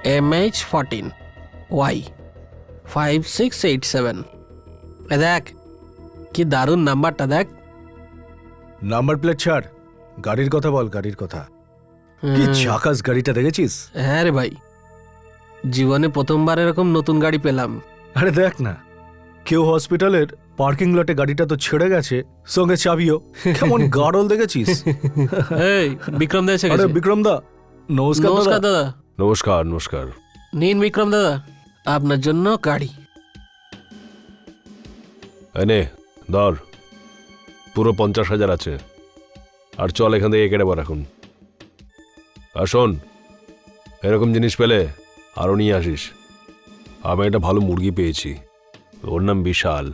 MH14Y5687। দেখ কি দারুণ নাম্বারটা, দেখ। নাম্বার প্লেট ছাড়, গাড়ির কথা বল। গাড়ির কথা কি ঝাকাস গাড়িটা দেখেছিস? হ্যাঁ রে ভাই, জীবনে প্রথমবার এরকম নতুন গাড়ি পেলাম। আরে দেখ না, কেউ হসপিটালের পার্কিং লটে গাড়িটা তো ছেড়ে গেছে, সঙ্গে চাবিও। কেমন গাড়ল দেখেছিস? এই বিক্রম দা এসে আরে গেছে। বিক্রম দা, নমস্কার। নমস্কার দাদা। নমস্কার নমস্কার। নিন বিক্রম দাদা, আপনার জন্য গাড়ি। এনে ধর, পুরো 50,000 আছে। আর চল এখান থেকে কেটে পর এখন। আর শোন, এরকম জিনিস পেলে আরও নিয়ে আসিস। আমি একটা ভালো মুরগি পেয়েছি, ওর নাম বিশাল।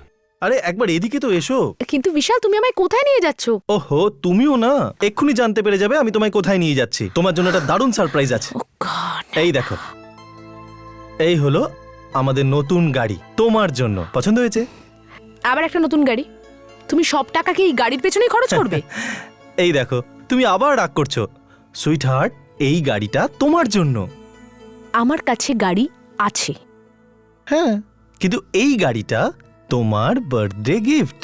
আরে একবার এদিকে তো এসো। কিন্তু বিশাল, তুমি আমায় কোথায় নিয়ে যাচ্ছ? ওহো, তুমিও না, এক্ষুনি জানতে পেরে যাবে আমি তোমায় কোথায় নিয়ে যাচ্ছি। তোমার জন্য একটা দারুণ সারপ্রাইজ আছে। ও গড। এই দেখো, এই হলো আমাদের নতুন গাড়ি, তোমার জন্য। পছন্দ হয়েছে? আবার একটা নতুন গাড়ি? তুমি সব টাকা কি এই গাড়ির পেছনেই খরচ করবে? এই দেখো, তুমি আবার রাগ করছো। সুইট হার্ট, এই গাড়িটা তোমার জন্য। আমার কাছে গাড়ি আছে। হ্যাঁ, কিন্তু এই গাড়িটা তোমার বার্থডে গিফট।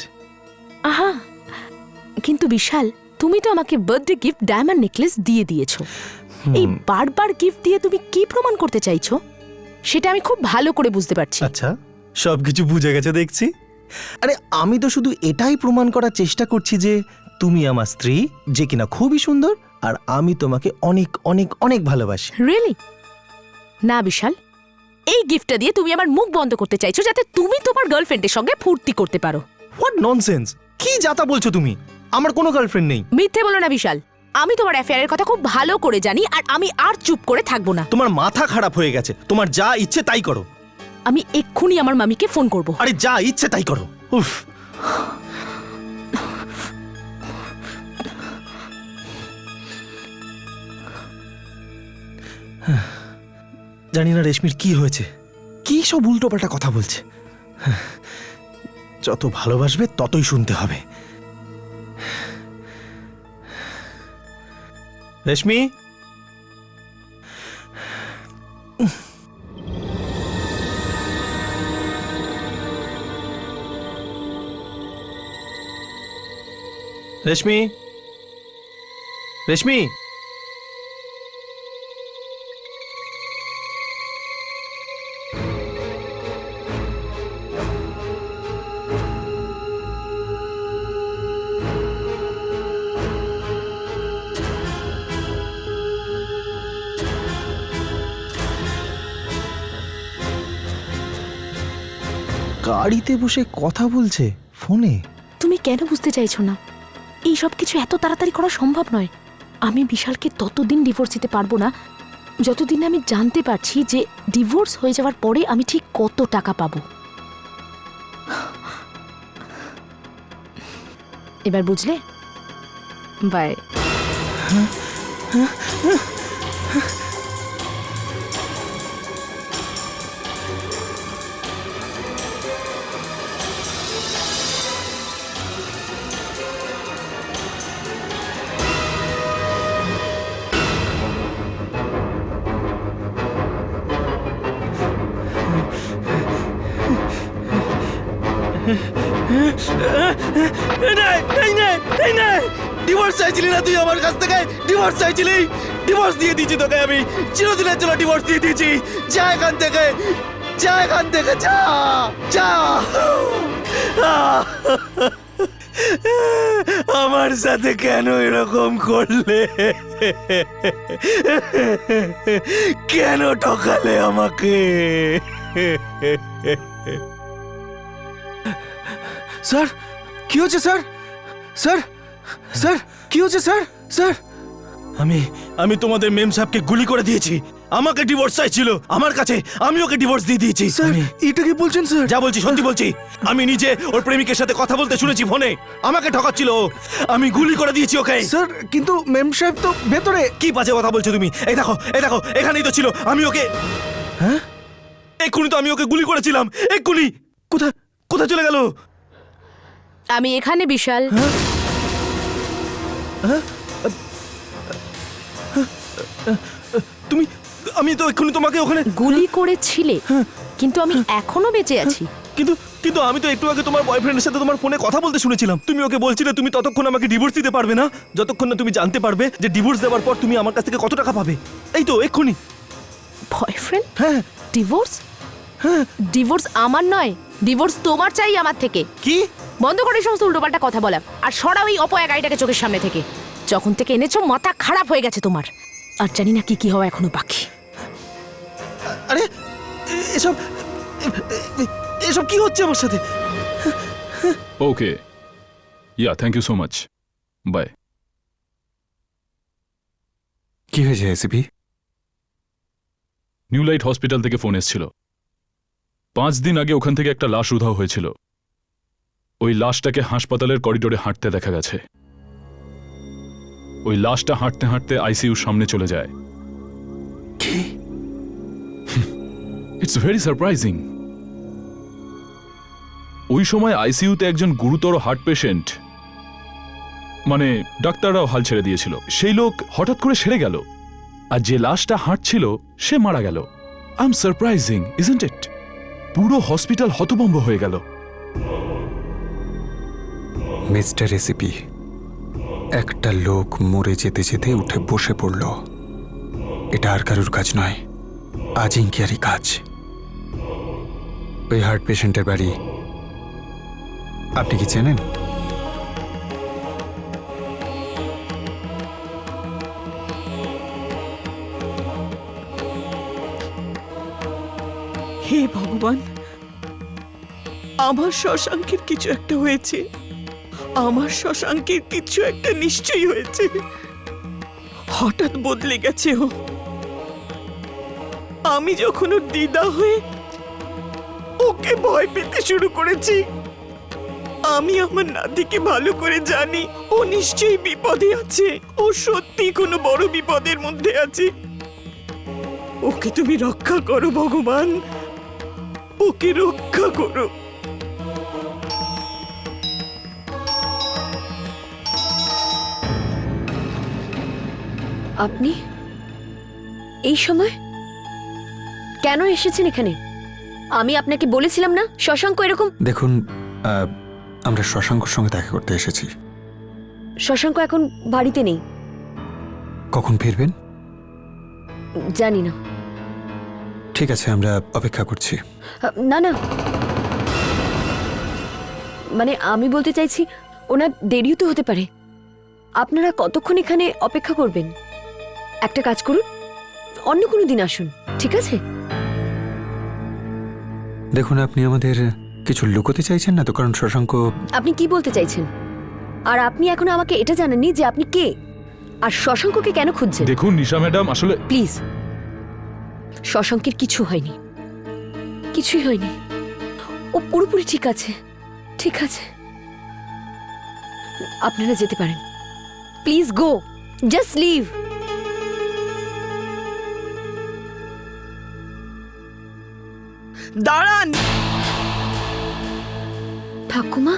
আহা, কিন্তু বিশাল, তুমি তো আমাকে বার্থডে গিফট ডায়মন্ড নেকলেস দিয়ে দিয়েছো। এই বারবার গিফট দিয়ে তুমি কি প্রমাণ করতে চাইছো সেটা আমি খুব ভালো করে বুঝতে পারছি। আচ্ছা, সবকিছু বুঝে গেছে দেখছি। আরে আমি তো শুধু এটাই প্রমাণ করার চেষ্টা করছি যে তুমি আমার স্ত্রী, যে কিনা খুবই সুন্দর, আর আমি তোমাকে অনেক অনেক অনেক ভালোবাসি। রিয়েলি? না বিশাল, এই গিফটটা দিয়ে তুমি আমার মুখ বন্ধ করতে চাইছো যাতে তুমি তোমার গার্লফ্রেন্ডের সঙ্গে ফুর্তি করতে পারো। What nonsense! কি যাতা বলছো তুমি? আমার কোনো গার্লফ্রেন্ড নেই। মিথ্যে বলো না বিশাল, আমি তোমার অ্যাফেয়ারের কথা খুব ভালো করে জানি, আর আমি আর চুপ করে থাকবো না। তোমার মাথা খারাপ হয়ে গেছে, তোমার যা ইচ্ছে তাই করো। আমি এক্ষুনি আমার মামিকে ফোন করব। আরে যা ইচ্ছে তাই করো। উফ। জানি না রেশমির কি হয়েছে, কি সব উল্টোপাল্টা কথা বলছে। যত ভালোবাসবে ততই শুনতে হবে। রেশমি, রেশমি, রেশমি, গাড়িতে বসে কথা বলছে ফোনে। তুমি কেন বুঝতে চাইছো না? এই সব কিছু এত তাড়াতাড়ি করা সম্ভব নয়। আমি বিশালকে ততদিন ডিভোর্স দিতে পারবো না যতদিন আমি জানতে পারছি যে ডিভোর্স হয়ে যাওয়ার পরে আমি ঠিক কত টাকা পাবো। এবার বুঝলে? বাই। ডিভোর্স চাইছিলি না তুই আমার কাছ থেকে? ডিভোর্স চাইছিলি, ডিভোর্স দিয়ে দিয়েছি তোকে আমি। চিরদিনের জন্য ডিভোর্স দিয়ে দিয়েছি। যা এখান থেকে, যা এখান থেকে, যা যা। আমার সাথে কেন এরকম করলে? কেন ঠকালে আমাকে? স্যার কি হচ্ছে স্যার? স্যার স্যার কি হচ্ছে স্যার? স্যার আমি তোমাদের মেম সাহেবকে গুলি করে দিয়েছি। আমাকে ডিভোর্স চাইছিল আমার কাছে, আমি ওকে ডিভোর্স দিয়ে দিয়েছি। স্যার এটা কি বলছেন স্যার? যা বলছি সত্যি বলছি। আমি নিজে ওর প্রেমিকের সাথে কথা বলতে শুনেছি ফোনে। আমাকে ঠকাচ্ছিল ও। আমি গুলি করে দিয়েছি ওকে। স্যার কিন্তু মেম সাহেব তো ভেতরে। কি বাজে কথা বলছো তুমি? এই দেখো, এই দেখো, এখানেই তো ছিল। আমি ওকে, হ্যাঁ এক্ষুনি তো আমি ওকে গুলি করেছিলাম। এক্ষুনি কোথায় কোথায় চলে গেল? আমি এখানে বিশাল। তুমি আমি তো এক্ষুনি তোমাকে ওখানে গুলি করেছিলে, কিন্তু আমি এখনো বেঁচে আছি। কিন্তু কিন্তু আমি তো একটু আগে তোমার বয়ফ্রেন্ডের সাথে তোমার ফোনে কথা বলতে শুনেছিলাম। তুমি ওকে বলছিলে তুমি ততক্ষণ আমাকে ডিভোর্স দিতে পারবে না যতক্ষণ না তুমি জানতে পারবে যে ডিভোর্স দেওয়ার পর তুমি আমার কাছ থেকে কত টাকা পাবে। এই তো এক্ষুনি। বয়ফ্রেন্ড? হ্যাঁ ডিভোর্স? ডিভোর্স আমার নয়, ডিভোর্স তোমার চাই আমার থেকে। কি? বন্ধ করে এই সমস্ত উল্টোপাল্টা কথা বলা, আর সরাও এই অপয়া গাড়িটাকে চোখের সামনে থেকে। যখন থেকে এনেছো মাথা খারাপ হয়ে গেছে তোমার, আর জানি না কি কি হওয়া এখনো বাকি। আরে এসব এসব কি হচ্ছে আমার সাথে? Okay, yeah thank you so much, bye. কি হয়েছে এসিপি? নিউ লাইট হসপিটাল থেকে ফোন এসেছিল। 5 দিন আগে ওখান থেকে একটা লাশ উধাও হয়েছিল। ওই লাশটাকে হাসপাতালের করিডোরে হাঁটতে দেখা গেছে। ওই লাশটা হাঁটতে হাঁটতে আইসিইউর সামনে চলে যায়। কি? It's very surprising. ওই সময় আইসিইউতে একজন গুরুতর হার্ট পেশেন্ট, মানে ডাক্তাররাও হাল ছেড়ে দিয়েছিল, সেই লোক হঠাৎ করে সেরে গেল, আর যে লাশটা হাঁটছিল সে মারা গেল। I am surprising, isn't it? পুরো হসপিটাল হতভম্ব হয়ে গেল। মিস্টার এসিপি, একটা লোক মরে যেতে যেতে উঠে বসে পড়ল। এটা আর কারুর কাজ নয়, আজিঙ্কিয়ারই কাজ। ওই হার্ট পেশেন্টের বাড়ি আপনি কি চেনেন? হে ভগবান, আমার শশাঙ্কের কিছু একটা হয়েছে। আমার শশাঙ্কের কিছু একটা নিশ্চয়ই হয়েছে। হঠাৎ বদলে গেছে ও। আমি যখন ওর দিদা হয়ে ওকে ভয় পেতে শুরু করেছি, আমি আমার নাতিকে ভালো করে জানি ও নিশ্চয়ই বিপদে আছে। ও সত্যি কোনো বড় বিপদের মধ্যে আছে। ওকে তুমি রক্ষা করো ভগবান, ওকে রক্ষা করো। আপনি এই সময় কেন এসেছেন এখানে? আমি আপনাকে বলেছিলাম না শশাঙ্ক এরকম। দেখুন, আমরা শশাঙ্কর সঙ্গে দেখা করতে এসেছি। শশাঙ্ক এখন বাড়িতে নেই। কখন ফিরবেন জানি না। ঠিক আছে, আমরা অপেক্ষা করছি। না না, মানে আমি বলতে চাইছি ওনার দেরিও তো হতে পারে। আপনারা কতক্ষণ এখানে অপেক্ষা করবেন? একটা কাজ করুন, অন্য কোনো দিন আসুন, ঠিক আছে? দেখুন, আপনি আমাদের কিছু লুকোতে চাইছেন না তো? কারণ শশাঙ্ক... আপনি কি বলতে চাইছেন? আর আপনি এখনো আমাকে এটা জানেননি যে আপনি কে আর শশাঙ্ককে কেন খুঁজছেন। দেখুন নিশা ম্যাডাম, আসলে প্লিজ, শশাঙ্কের কিছু হয়নি, কিছুই হয়নি। ও পুরোপুরি ঠিক আছে, ঠিক আছে। আপনারা যেতে পারেন। Please go, just leave. দাঁড়ান। ঠাকুমা,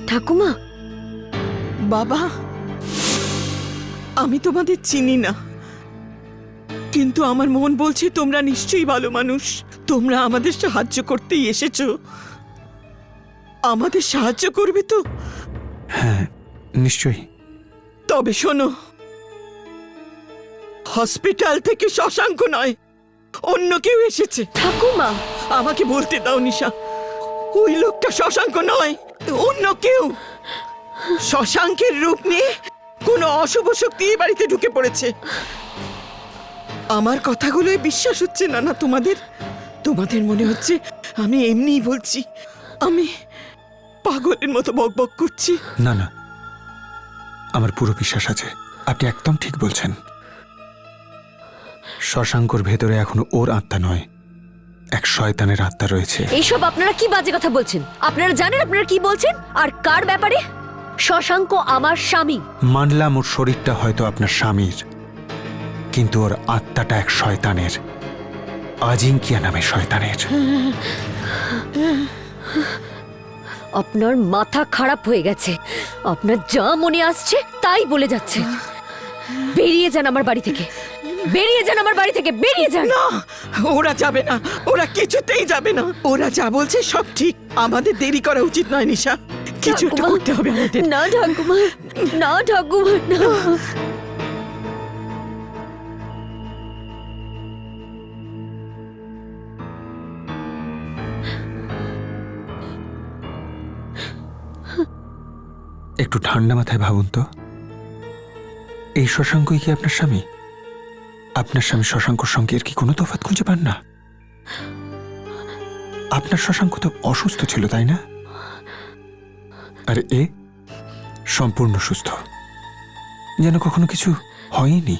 ঠাকুমা। বাবা, আমি তোমাদের চিনি না, কিন্তু আমার মন বলছে তোমরা নিশ্চয়ই ভালো মানুষ। তোমরা আমাদের সাহায্য করতেই এসেছো। আমাদের সাহায্য করবে তো? হ্যাঁ, নিশ্চয়ই। তবে শোনো, হসপিটাল থেকে শশাঙ্ক নয়, অন্য কেউ এসেছে। ঠাকুমা, আমাকে বলতে দাও নিশা, ওই লোকটা শশাঙ্ক নয়, অন্য কেউ। শশাঙ্কের রূপ নিয়ে কোনো অশুভ শক্তি এই বাড়িতে ঢুকে পড়েছে। আমার কথাগুলোই বিশ্বাস হচ্ছে না না তোমাদের? তোমাদের মনে হচ্ছে আমি এমনিই বলছি, আমি পাগলের মতো বকবক করছি। না না, আমার পুরো বিশ্বাস আছে, আপনি একদম ঠিক বলছেন। শশাঙ্কর ভেতরে এখনো ওর আত্মা নয়, এক শয়তানের আত্মা রয়েছে। এইসব আপনারা কি বাজে কথা বলছেন? আপনারা জানেন আপনারা কি বলছেন আর কার ব্যাপারে? শশাঙ্ক আমার স্বামী। মানলাম ওর শরীরটা হয়তো আপনার স্বামীর, কিন্তু ওর আত্মাটা এক শয়তানের, আজিঙ্কিয়া নামে শয়তানের। আপনার মাথা খারাপ হয়ে গেছে। আপনার যা মনে আসছে তাই বলে যাচ্ছে। বেরিয়ে যান আমার বাড়ি থেকে। বেরিয়ে যান আমার বাড়ি থেকে, বেরিয়ে যান। না, ওরা যাবে না, ওরা কিছুতেই যাবে না। ওরা যা বলছে সব ঠিক। আমাদের দেরি করা উচিত নয় নিশা, কিছু একটা ঠাকুমা, করতে হবে আমাদের। না ঠাকুমা, না ঠাকুমা, না। একটু ঠান্ডা মাথায় ভাবুন তো, এই শশাঙ্কই কি আপনার স্বামী? আপনার স্বামী শশাঙ্কর সঙ্গে এর কি কোনো তফাৎ খুঁজে পান না? আপনার শশাঙ্ক তো অসুস্থ ছিল, তাই না? আর এ সম্পূর্ণ সুস্থ, যেন কখনো কিছু হয়নি।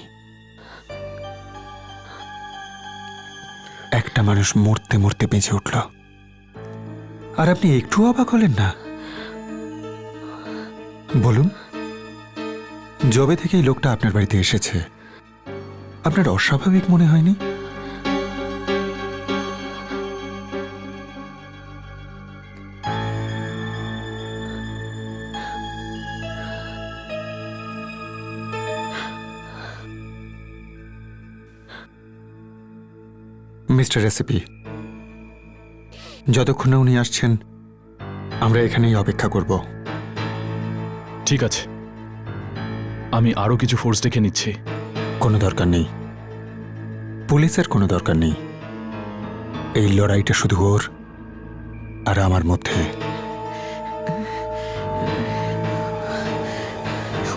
একটা মানুষ মরতে মরতে বেঁচে উঠল, আর আপনি একটু অবাক হলেন না? বলুন, যবে থেকে এই লোকটা আপনার বাড়িতে এসেছে আপনার অস্বাভাবিক মনে হয়নি? মিস্টার রেসিপি, যতক্ষণ না উনি আসছেন আমরা এখানেই অপেক্ষা করব। ঠিক আছে, আমি আরো কিছু ফোর্স ডেকে নিচ্ছি। কোনো দরকার নেই, পুলিশের কোনো দরকার নেই। এই লড়াইটা শুধু ওর আর আমার মধ্যে।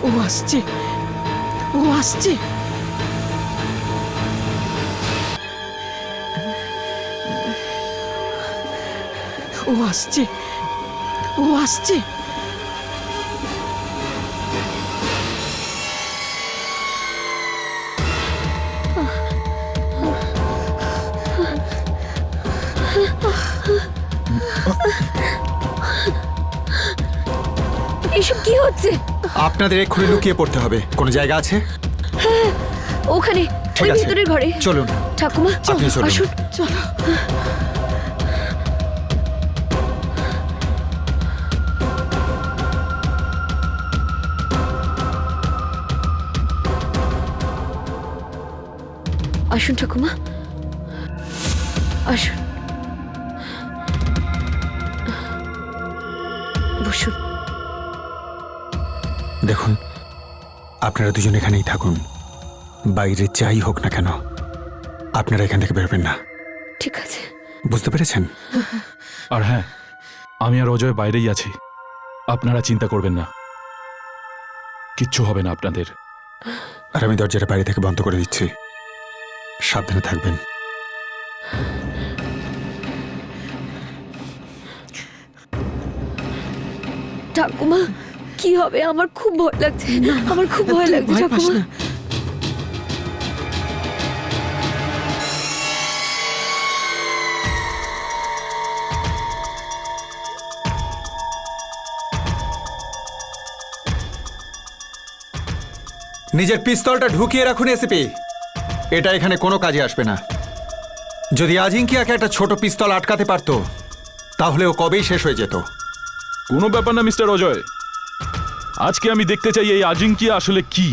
ও আসছে, ও আসছে। ও আসছে, ও আসছে। এসব কি হচ্ছে? আপনাদের এক্ষুনি লুকিয়ে পড়তে হবে। কোনো জায়গা আছে? ওখানে, ঠিক ওই আছে, ভিতরের ঘরে। চলুন। ঠাকুমা, আপনি চলুন। আসুন। চলো। আসুন ঠাকুমা, আসুন, বসুন। দেখুন, আপনারা দুজন এখানেই থাকুন, বাইরে যাই হোক না কেন আপনারা এখান থেকে বেরোবেন না। ঠিক আছে। বুঝতে পেরেছেন? আর হ্যাঁ, আমি আর অজয় বাইরেই আছি, আপনারা চিন্তা করবেন না, কিচ্ছু হবে না আপনাদের। আর আমি দরজাটা বাইরে থেকে বন্ধ করে দিচ্ছি, সাবধানে থাকবেন। ঠাকুমা, কি হবে? আমার খুব ভয় লাগছে, আমার খুব ভয় লাগছে ভয় পাস ঠাকুমা। না। নিজের পিস্তলটা ঢুকিয়ে রাখুন এসিপি, এটা এখানে কোনো কাজে আসবে না। যদি আজিঙ্কিয়াকে একটা ছোট পিস্তল আটকাতে পারতো তাহলে ও কবেই শেষ হয়ে যেত। কোনো ব্যাপার না মিস্টার অজয়, আজকে আমি দেখতে চাই এই আজিঙ্কিয়া আসলে কি।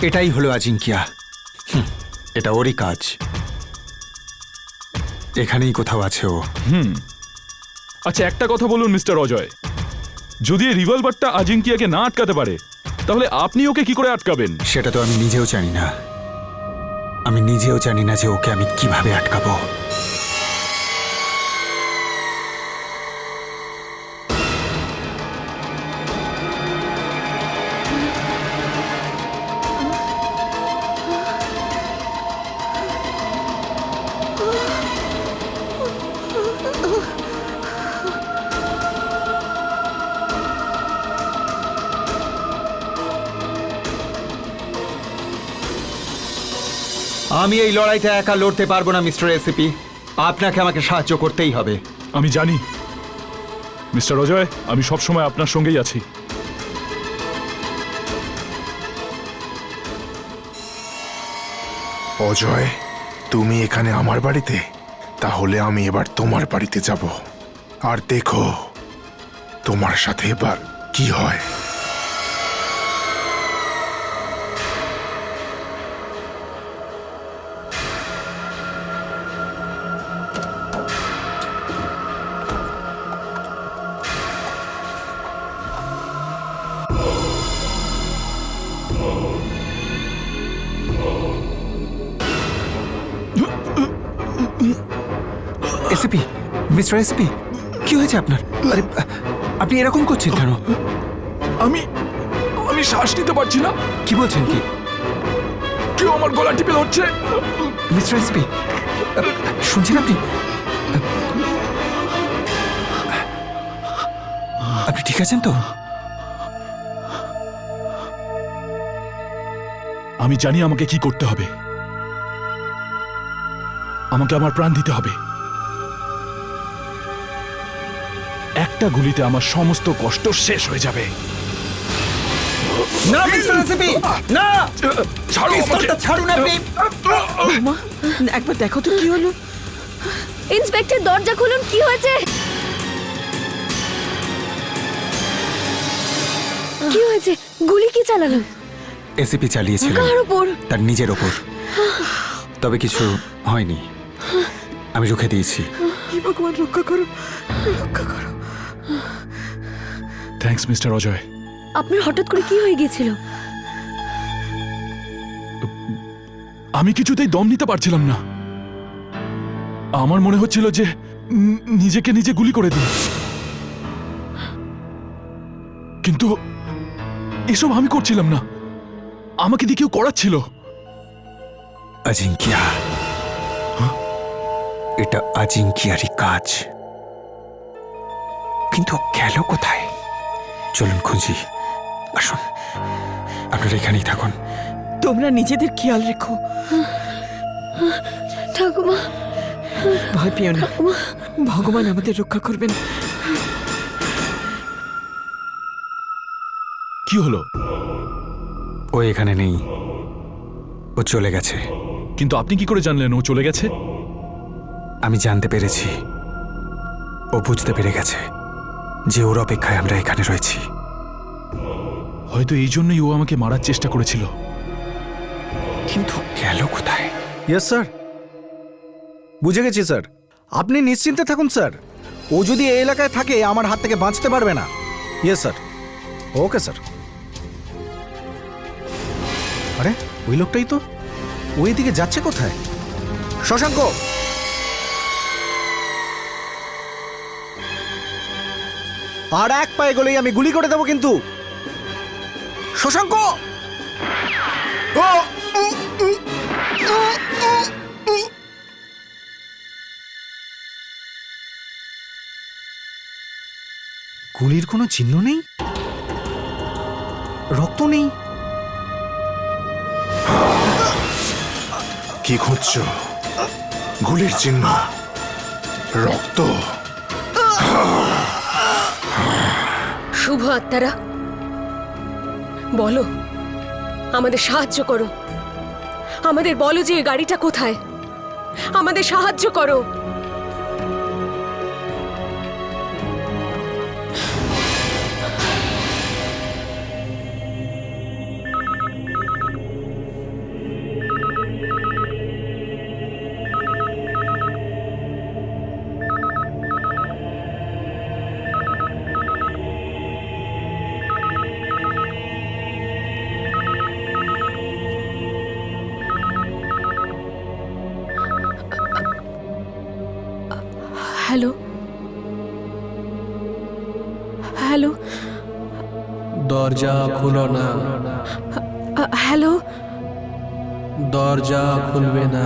এটাই হলো আজিঙ্কিয়া। এটা ওরই কাজ, এখানেই কোথাও আছে ও। আচ্ছা, একটা কথা বলুন মিস্টার অজয়, যদি এই রিভলভারটা আজিঙ্কিয়াকে না আটকাতে পারে তাহলে আপনি ওকে কি করে আটকাবেন? সেটা তো আমি নিজেও জানি না। আমি নিজেও জানি না যে ওকে আমি কিভাবে আটকাবো। আমি এই লড়াইটা একা লড়তে পারবো না মিস্টার এসিপি। আপনাকে আমাকে সাহায্য করতেই হবে। আমি জানি মিস্টার অজয়, আমি সবসময় আপনার সঙ্গেই আছি। অজয়, তুমি এখানে আমার বাড়িতে? তাহলে আমি এবার তোমার বাড়িতে যাব, আর দেখো তোমার সাথে এবার কি হয়। এসিপি, মিস্টার এসিপি, কি হয়েছে আপনার? আরে আপনি এরকম করছেন কেন? আমি আমি শ্বাস নিতে পারছি না। কি বলছেন কি? কেউ আমার গলা টিপে ধরছে। মিস্টার এসপি, শুনছেন আপনি? আপনি ঠিক আছেন তো? আমি জানি আমাকে কি করতে হবে। আমাকে আমার প্রাণ দিতে হবে। একটা গুলিতে আমার সমস্ত কষ্ট শেষ হয়ে যাবে। না মিস্টার এসপি, না! ছাড়ো আমাকে। ছাড়ুন আপনি। মা, একবার দেখো তো কি হলো। ইন্সপেক্টর, দরজা খুলুন, কি হয়েছে? কি হয়েছে? গুলি কি চালালো? এসিপি চালিয়েছিলেন কার উপর? তার নিজের ওপর। তবে কিছু হয়নি, আমি রুখে দিয়েছি। হে ভগবান, রক্ষা করো, রক্ষা করো। Thanks mister Ajay. আপনার হঠাৎ করে কি হয়ে গিয়েছিল? আমি কিছুতেই দম নিতে পারছিলাম না। আমার মনে হচ্ছিল যে নিজেকে নিজে গুলি করে দিই, কিন্তু এসব আমি করছিলাম না, আমাকে দিয়ে কেউ করাচ্ছিল। আজিঙ্কিয়া, এটা আজিঙ্কিয়ারই কাজ। কিন্তু গেল কোথায়? চলুন খুঁজি। আসুন, আপনারা এখানেই থাকুন। তোমরা নিজেদের খেয়াল রেখো। ঠাকুমা, ভয় পেও না, ভগবান আমাদের রক্ষা করবেন। কি হলো? ও এখানে নেই, ও চলে গেছে। কিন্তু আপনি কি করে জানলেন ও চলে গেছে? আমি জানতে পেরেছি, ও বুঝতে পেরে গেছে যে ওর অপেক্ষায় আমরা এখানে রয়েছি। হয়তো এই জন্যই ও আমাকে মারার চেষ্টা করেছিল। কিন্তু গেল কোথায়? ইয়েস স্যার, বুঝে গেছি স্যার। আপনি নিশ্চিন্তে থাকুন স্যার, ও যদি এই এলাকায় থাকে আমার হাত থেকে বাঁচতে পারবে না। Yes sir, okay sir. আরে ওই লোকটাই তো, ওই দিকে যাচ্ছে কোথায়? শশাঙ্ক, আর এক পায়ে গেলেই আমি গুলি করে দেবো কিন্তু। শশাঙ্ক! গুলির কোনো চিহ্ন নেই, রক্ত নেই। কি খুঁজছো? গুলির চিহ্ন, রক্ত। শুভ আত্মারা, বলো, আমাদের সাহায্য করো। আমাদের বলো যে এই গাড়িটা কোথায়। আমাদের সাহায্য করো। হ্যালো, হ্যালো, দরজা খুলো না, হ্যালো। দরজা খুলবে না।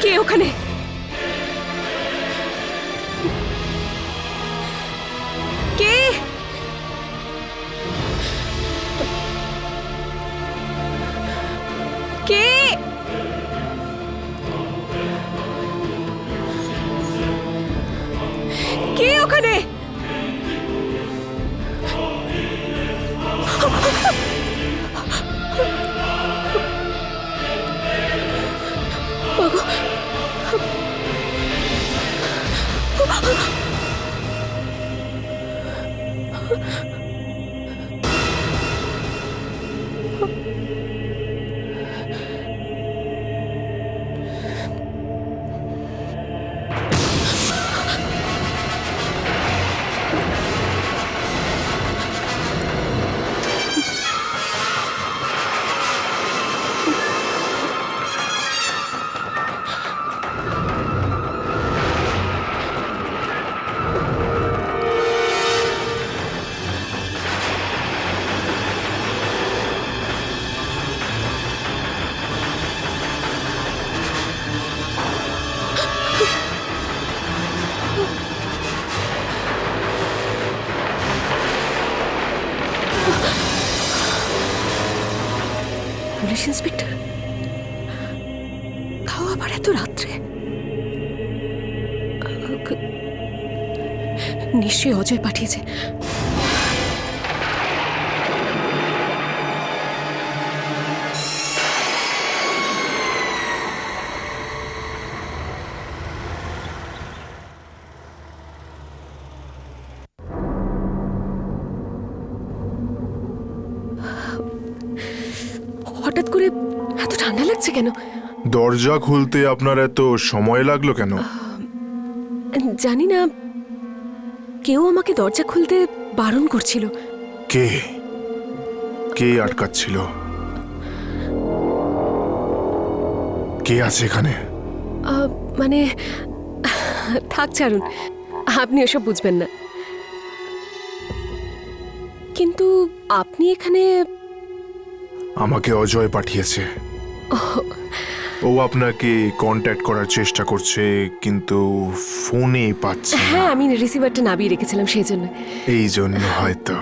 কে ওখানে? ওখানে? ওগো। পুলিশ ইন্সপেক্টর, তাও আবার এত রাত্রে? নিশ্চয়ই অজয় পাঠিয়েছে। হঠাৎ করে এত ঠান্ডা লাগছে কেন? দরজা খুলতে আপনার এত সময় লাগলো কেন? জানি না, কেউ আমাকে দরজা খুলতে বারণ করছিল। কে কে আটকাচ্ছিল? কে আছে এখানে? মানে থাক, ছাড়ুন, আপনি ওসব বুঝবেন না। কিন্তু আপনি এখানে? আমাকে অজয় পাঠিয়েছে। ও আপনাকে কন্ট্যাক্ট করার চেষ্টা করছে, কিন্তু ফোনে পাচ্ছে না। হ্যাঁ, আমি রিসিভারটা নামিয়ে রেখেছিলাম, সেই জন্য। এই জন্য হয়তো।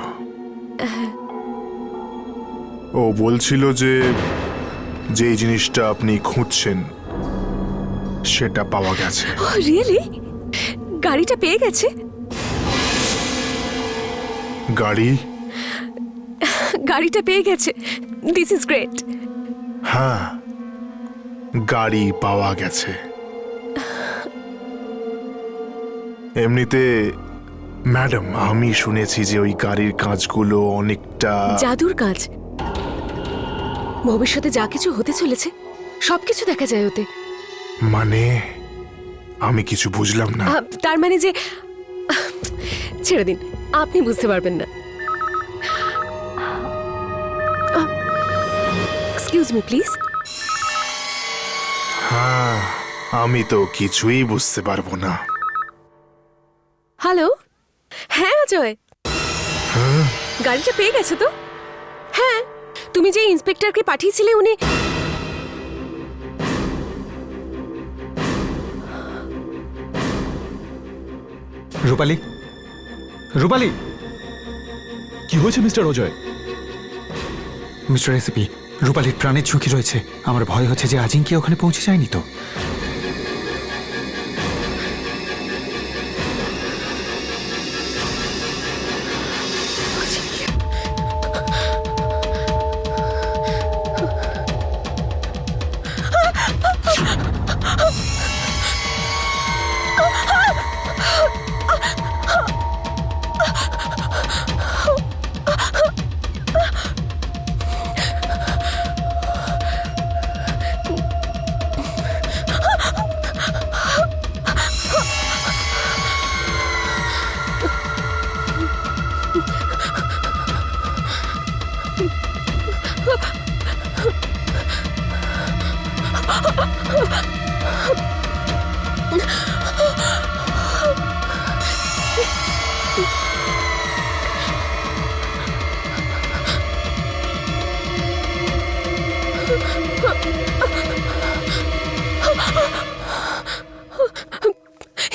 ও বলছিল যে যে জিনিসটা আপনি খুঁজছেন সেটা পাওয়া গেছে। রিয়েলি? গাড়িটা পেয়ে গেছে? গাড়িটা পেয়ে গেছে। This is great. হ্যাঁ, গাড়ি পাওয়া গেছে। এমনিতে ম্যাডাম, আমি শুনেছি যে ওই গাড়ির কাজগুলো অনেকটা জাদুর কাজ। ভবিষ্যতে যা কিছু হতে চলেছে সবকিছু দেখা যায় ওতে। মানে আমি কিছু বুঝলাম না। তার মানে যে, ছেড়ে দিন, আপনি বুঝতে পারবেন না। Excuse me please. হ্যাঁ, আমি তো কিছুই বুঝতে পারবো না। হ্যালো, হ্যাঁ অজয়, গাড়িটা পেয়ে গেছে তো? হ্যাঁ, তুমি যে ইন্সপেক্টরকে পাঠিয়েছিলে উনি। রূপালী, রূপালী। কি হয়েছে মিস্টার অজয়? মিস্টার এসিপি, রূপালীর প্রাণের ঝুঁকি রয়েছে। আমার ভয় হচ্ছে যে আজিঙ্কি ওখানে পৌঁছে যায়নি তো।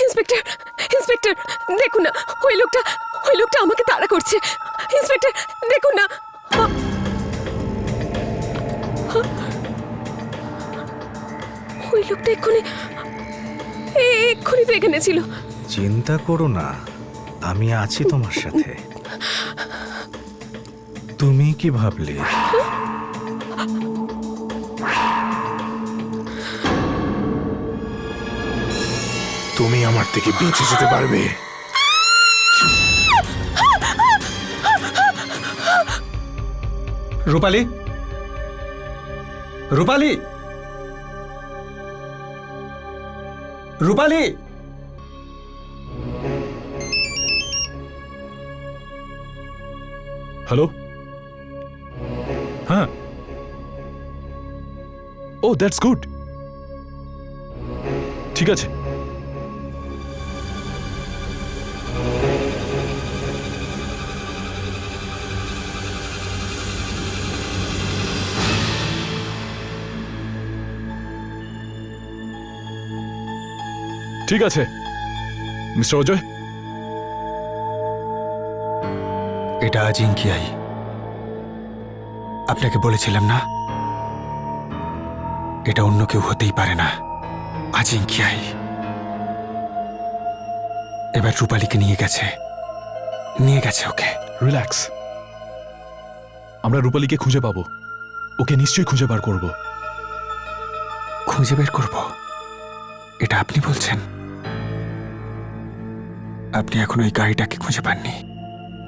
ইন্সপেক্টর, ইন্সপেক্টর দেখুন না, ওই লোকটা আমাকে তাড়া করছে। ইন্সপেক্টর দেখুন না। ওই লোকটা এক্ষুনি তো এখানে ছিল। চিন্তা করো না, আমি আছি তোমার সাথে। তুমি কি ভাবলে তুমি আমার থেকে বেঁচে যেতে পারবে? রূপালী, রূপালী, রূপালী। হ্যালো, হ্যাঁ, ও দ্যাটস গুড, ঠিক আছে। ঠিক আছে মিস্টার অজয়। এটা আজিঙ্কিয়াই। আপনাকে বলেছিলাম না, এটা অন্য কেউ হতেই পারে না, আজিঙ্কিয়াই। এবার রূপালীকে নিয়ে গেছে ওকে। রিল্যাক্স, আমরা রূপালীকে খুঁজে পাবো, ওকে নিশ্চয়ই খুঁজে বার করব। খুঁজে বের করব, এটা আপনি বলছেন? আপনি এখন ওই গাড়িটাকে খুঁজে পাননি,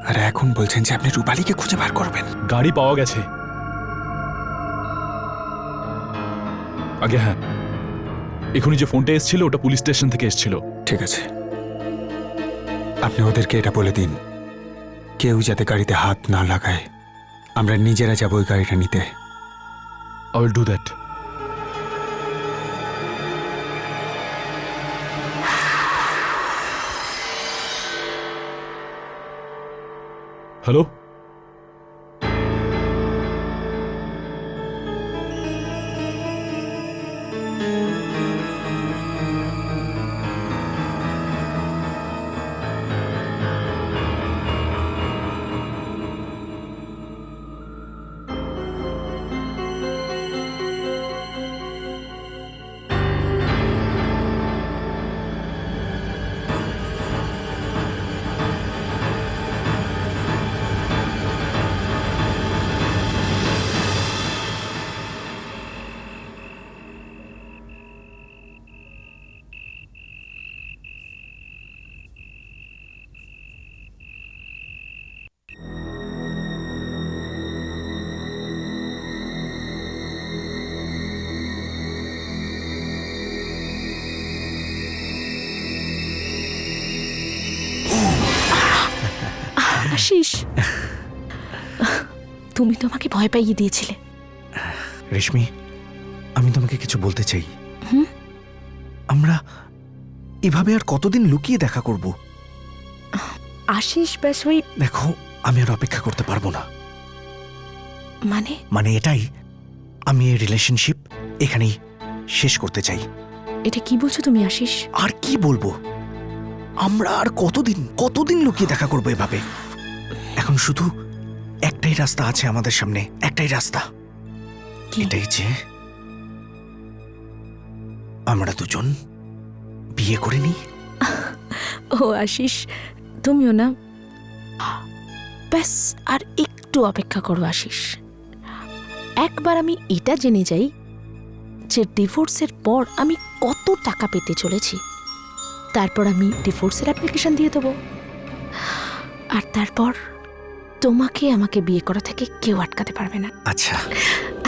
আর এখন বলছেন যে আপনি রূপালীকে খুঁজে বার করবেন। গাড়ি পাওয়া গেছে। আগে হ্যাঁ, এখনই যে ফোনটা এসেছিল ওটা পুলিশ স্টেশন থেকে এসেছিল। ঠিক আছে, আপনি ওদেরকে এটা বলে দিন, কেউ যাতে গাড়িতে হাত না লাগায়। আমরা নিজেরা যাবো ওই গাড়িটা নিতে। I will do that. Hello, Ashis, তুমি তো আমাকে ভয় পাইয়ে দিয়েছিলে। রেশমি, আমি তোমাকে কিছু বলতে চাই। হুম? আমরা এভাবে আর কতদিন লুকিয়ে দেখা করব? আশিস, ব্যাস ওই দেখো, আমি আর অপেক্ষা করতে পারবো না। মানে এটাই, আমি এই রিলেশনশিপ এখানেই শেষ করতে চাই। এটা কি বলছো তুমি আশিস? আর কি বলবো, আমরা আর কতদিন লুকিয়ে দেখা করবো এভাবে? এখন শুধু একটাই রাস্তা আছে আমাদের সামনে, একটাই রাস্তা, এটাই যে আমরা দুজন বিয়ে করে নিই। ও আশিস, তুমিও না, ব্যাস আর একটু অপেক্ষা করো আশিস। একবার আমি এটা জেনে যাই যে ডিভোর্সের পর আমি কত টাকা পেতে চলেছি, তারপর আমি ডিভোর্সের অ্যাপ্লিকেশন দিয়ে দেবো, আর তারপর তোমাকে আমাকে বিয়ে করা থেকে কেউ আটকাতে পারবে না। আচ্ছা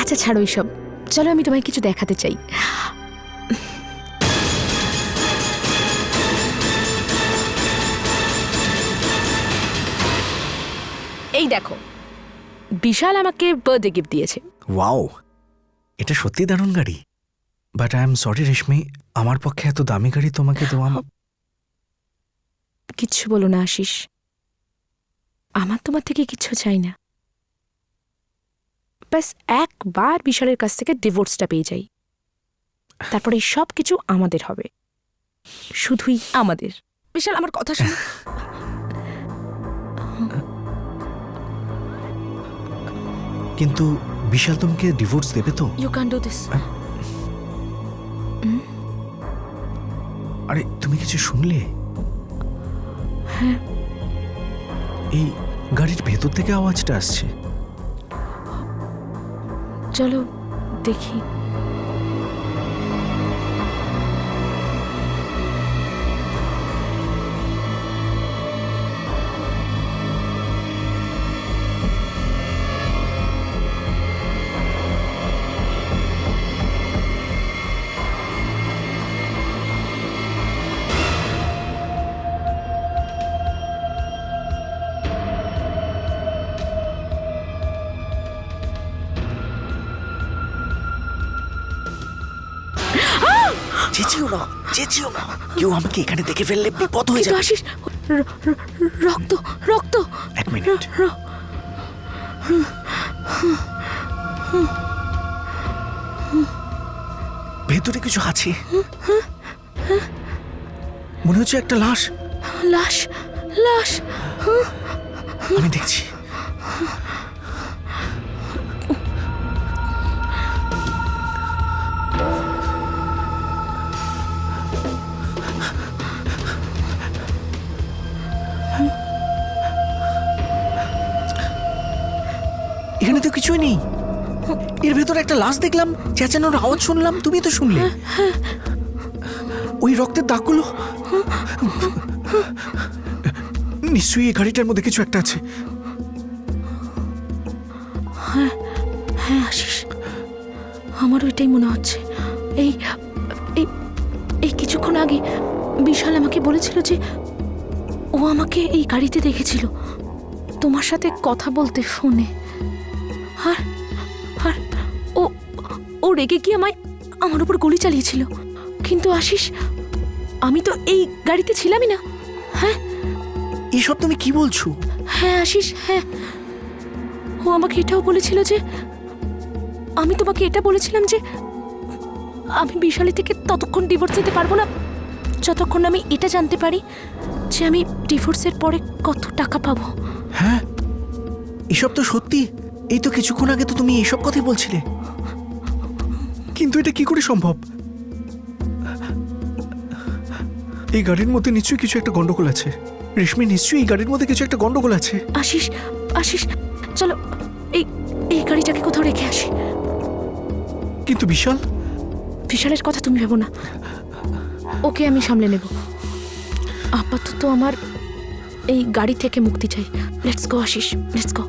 আচ্ছা, ছাড়ো এইসব, চলো আমি তোমায় কিছু দেখাতে চাই। এই দেখো, বিশাল আমাকে বার্থডে গিফট দিয়েছে। ওয়াও, এটা সত্যি দারুণ গাড়ি। বাট আই এম সরি রেশমি, আমার পক্ষে এত দামি গাড়ি তোমাকে দেওয়া। কিচ্ছু বলো না আশিস, আমার তোমার থেকে কিচ্ছু চাই না। ব্যাস একবার বিশালের কাছ থেকে ডিভোর্সটা পেয়ে যাই, তারপরে সব কিছু আমাদের হবে, শুধুই আমাদের। বিশাল, আমার কথা শোনো। কিন্তু বিশাল তোমাকে ডিভোর্স দেবে তো? You can do this. আরে তুমি কিছু শুনলে? হ্যাঁ, এই গাড়ির ভেতর থেকে আওয়াজটা আসছে। চলো দেখি। চেঁচিও না, চেঁচিও না, কেউ আমাকে এখানে দেখে ফেললে বিপদ হয়ে কিন্তু যাবে। আশিস, রক্ত রক্ত। এক মিনিট। ভেতরে কিছু আছে, মনে হচ্ছে একটা লাশ। লাশ লাশ। আমি দেখছি। এখানে তো কিছুই নেই। এর ভেতরে একটা লাশ দেখলাম, চেঁচানোর আওয়াজ শুনলাম, তুমি তো শুনলে। ওই রক্তের দাগগুলো, নিশ্চয়ই এই গাড়িটার মধ্যে কিছু একটা আছে। হ্যাঁ আশিস, আমারও এটাই মনে হচ্ছে। এই এই এই কিছুক্ষণ আগে বিশাল আমাকে বলেছিল যে ও আমাকে এই গাড়িতে দেখেছিল তোমার সাথে কথা বলতে ফোনে। আর আর ও ও রেগে গিয়ে আমার উপর গুলি চালিয়েছিল। কিন্তু আশিস, আমি তো এই গাড়িতে ছিলামই না। হ্যাঁ, এসব তুমি কি বলছো? হ্যাঁ আশিস, হ্যাঁ। ও আমাকে এটাও বলেছিল যে আমি তোমাকে এটা বলেছিলাম যে আমি বিশালী থেকে ততক্ষণ ডিভোর্স দিতে পারবো না যতক্ষণ আমি এটা জানতে পারি যে আমি ডিভোর্সের পরে কত টাকা পাবো। হ্যাঁ, এসব তো সত্যি। এই তো কিছুক্ষণ আগে তো তুমি এসব কথাই বলছিলে। কিন্তু এটা কি করে সম্ভব? এই গাড়ির মধ্যে নিশ্চয়ই কিছু একটা গন্ডগোল আছে। রেশমি, নিশ্চয়ই এই গাড়ির মধ্যে কিছু একটা গন্ডগোল আছে। আশিস আশিস, চলো এই এই গাড়িটাকে কোথাও রেখে আসি। কিন্তু বিশাল? বিশালের কথা তুমি ভেবো না, ওকে আমি সামলে নেব। আপাতত আমার এই গাড়ি থেকে মুক্তি চাই। Let's go Ashis, let's go.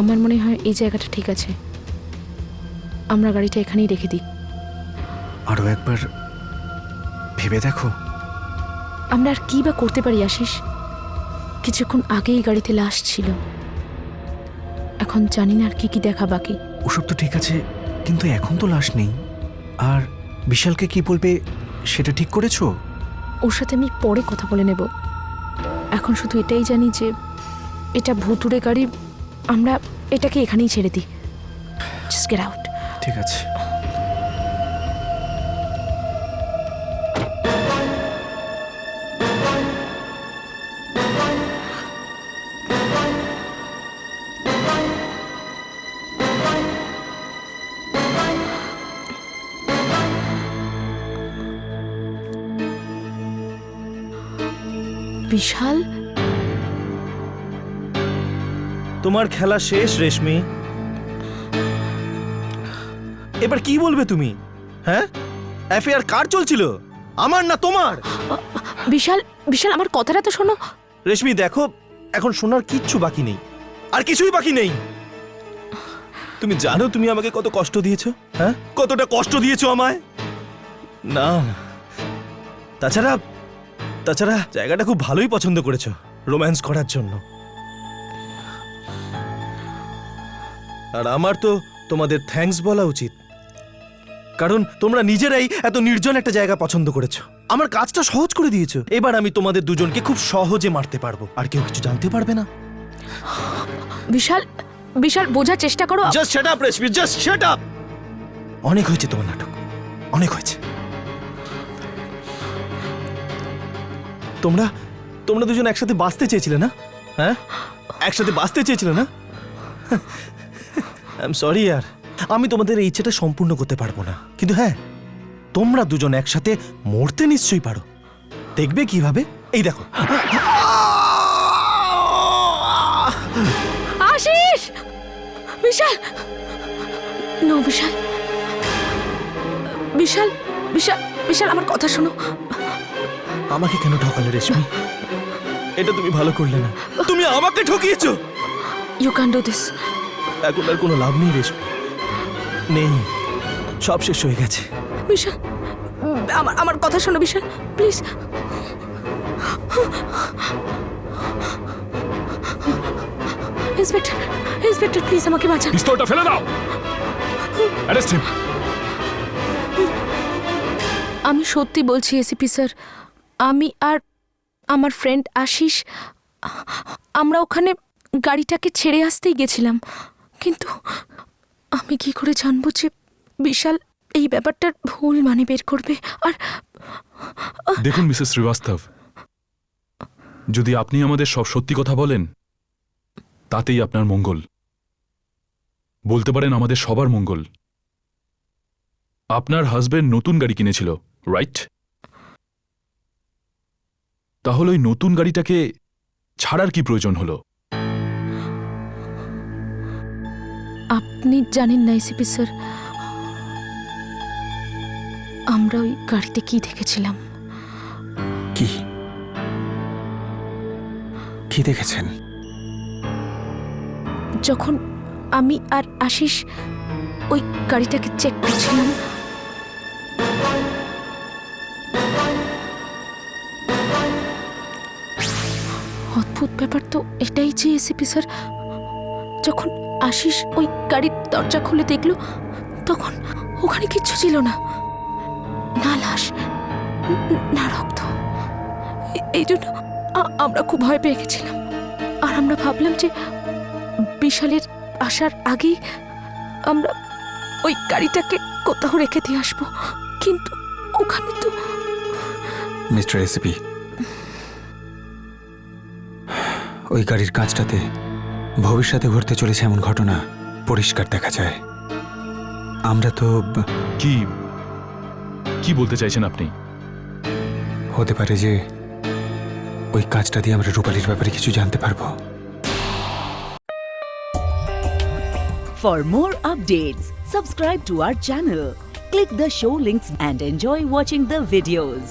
আমার মনে হয় এই জায়গাটা ঠিক আছে, আমরা গাড়িটা এখানেই রেখে দিই। আরো একবার ভেবে দেখো। আমরা আর কি বা করতে পারি আশিস? কিছুক্ষণ আগেই গাড়িতে লাশ ছিল, এখন জানি না আর কি কি দেখা বাকি। ওসব তো ঠিক আছে, কিন্তু এখন তো লাশ নেই। আর বিশালকে কি বলবে সেটা ঠিক করেছো? ওর সাথে আমি পরে কথা বলে নেব। এখন শুধু এটাই জানি যে এটা ভুতুড়ে গাড়ি, আমরা এটাকে এখানেই ছেড়ে দিই। Just get out. ঠিক আছে। বিশাল, তোমার খেলা শেষ রেশমি। এবার কি বলবে তুমি? হ্যাঁ, অ্যাফেয়ার কার চলছিল, আমার না তোমার? বিশাল বিশাল, আমার কথাটা তো শোনো। রেশমি দেখো, এখন শোনার কিচ্ছু বাকি নেই, আর কিছুই বাকি নেই। তুমি জানো তুমি আমাকে কত কষ্ট দিয়েছো? হ্যাঁ, কতটা কষ্ট দিয়েছো আমায়। না, তাছাড়া তাছাড়া জায়গাটা খুব ভালোই পছন্দ করেছো রোম্যান্স করার জন্য। আর আমার তো তোমাদের থ্যাঙ্কস বলা উচিত। কারণ তোমরা নিজেরাই এত নির্জন একটা জায়গা পছন্দ করেছো, আমার কাজটা সহজ করে দিয়েছো। এবার আমি তোমাদের দুজনকে খুব সহজে মারতে পারবো, আর কেউ কিছু জানতে পারবে না। বিশাল বিশাল বোঝার চেষ্টা করো। জাস্ট শাট আপ রেশমি, জাস্ট শাট আপ। অনেক হয়েছে তোমার নাটক, অনেক হয়েছে। তোমরা তোমরা দুজন একসাথে বাঁচতে চেয়েছিলে না? হ্যাঁ, একসাথে বাঁচতে চেয়েছিলে না? আই এম সরি ইয়ার, আমি তোমাদের এই ইচ্ছেটা সম্পূর্ণ করতে পারবো না, কিন্তু হ্যাঁ, তোমরা দুজন একসাথে মরতে নিশ্চয়ই পারো। দেখবে কিভাবে? এই দেখো। আশিস, বিশাল, নো বিশাল, বিশাল, বিশাল, বিশাল, আমার কথা শোনো। আমাকে কেন ঠকালে রেশমি? এটা তুমি ভালো করলে না, তুমি আমাকে ঠকিয়েছো। You can do this. এখন আর কোনো লাভ নেই রেশমি, নেই, সব শেষ হয়ে গেছে। বিশাল, আমার আমার কথা শোনো বিশাল, প্লিজ। ইন্সপেক্টর, ইন্সপেক্টর, প্লিজ আমাকে বাঁচান। পিস্তলটা ফেলে দাও। Arrest him. আমি সত্যি বলছি এসিপি স্যার, আমি আর আমার ফ্রেন্ড আশিস আমরা ওখানে গাড়িটাকে ছেড়ে আসতেই গেছিলাম, কিন্তু আমি কি করে জানবো যে বিশাল এই ব্যাপারটার ভুল মানে বের করবে। আর দেখুন মিসেস শ্রীবাস্তব, যদি আপনি আমাদের সব সত্যি কথা বলেন তাতেই আপনার মঙ্গল, বলতে পারেন আমাদের সবার মঙ্গল। আপনার হাজবেন্ড নতুন গাড়ি কিনেছিল, রাইট? তাহলে ওই নতুন গাড়িটাকে ছাড়ার কি প্রয়োজন হলো? আপনি জানেন না এসিপি স্যার, আমরা ওই গাড়িতে কি দেখেছিলাম। কি কি দেখেছেন? যখন আমি আর আশিস ওই গাড়িটাকে চেক করছিলাম, অদ্ভুত ব্যাপার তো এটাই যে এসিপি স্যার, যখন আশিস ওই গাড়ির দরজা খুলে দেখলো তখন ওখানে কিচ্ছু ছিল না, না লাশ, না রক্ত। এই জন্য আমরা খুব ভয় পেয়ে গেছিলাম, আর আমরা ভাবলাম যে বিশালের আসার আগেই আমরা ওই গাড়িটাকে কোথাও রেখে দিয়ে আসবো, কিন্তু ওখানে তো। মিস্টার এসিপি, ওই গাড়ির কাঁচটাতে ভবিষ্যতে ঘটতে চলেছে এমন ঘটনা পরিষ্কার দেখা যায়। আমরা তো কি কি বলতে চাইছেন আপনি? হতে পারে যে ওই কাজটা দিয়ে আমরা রূপালীর ব্যাপারে কিছু জানতে পারবো। For more updates, subscribe to our channel, click the show links and enjoy watching the videos.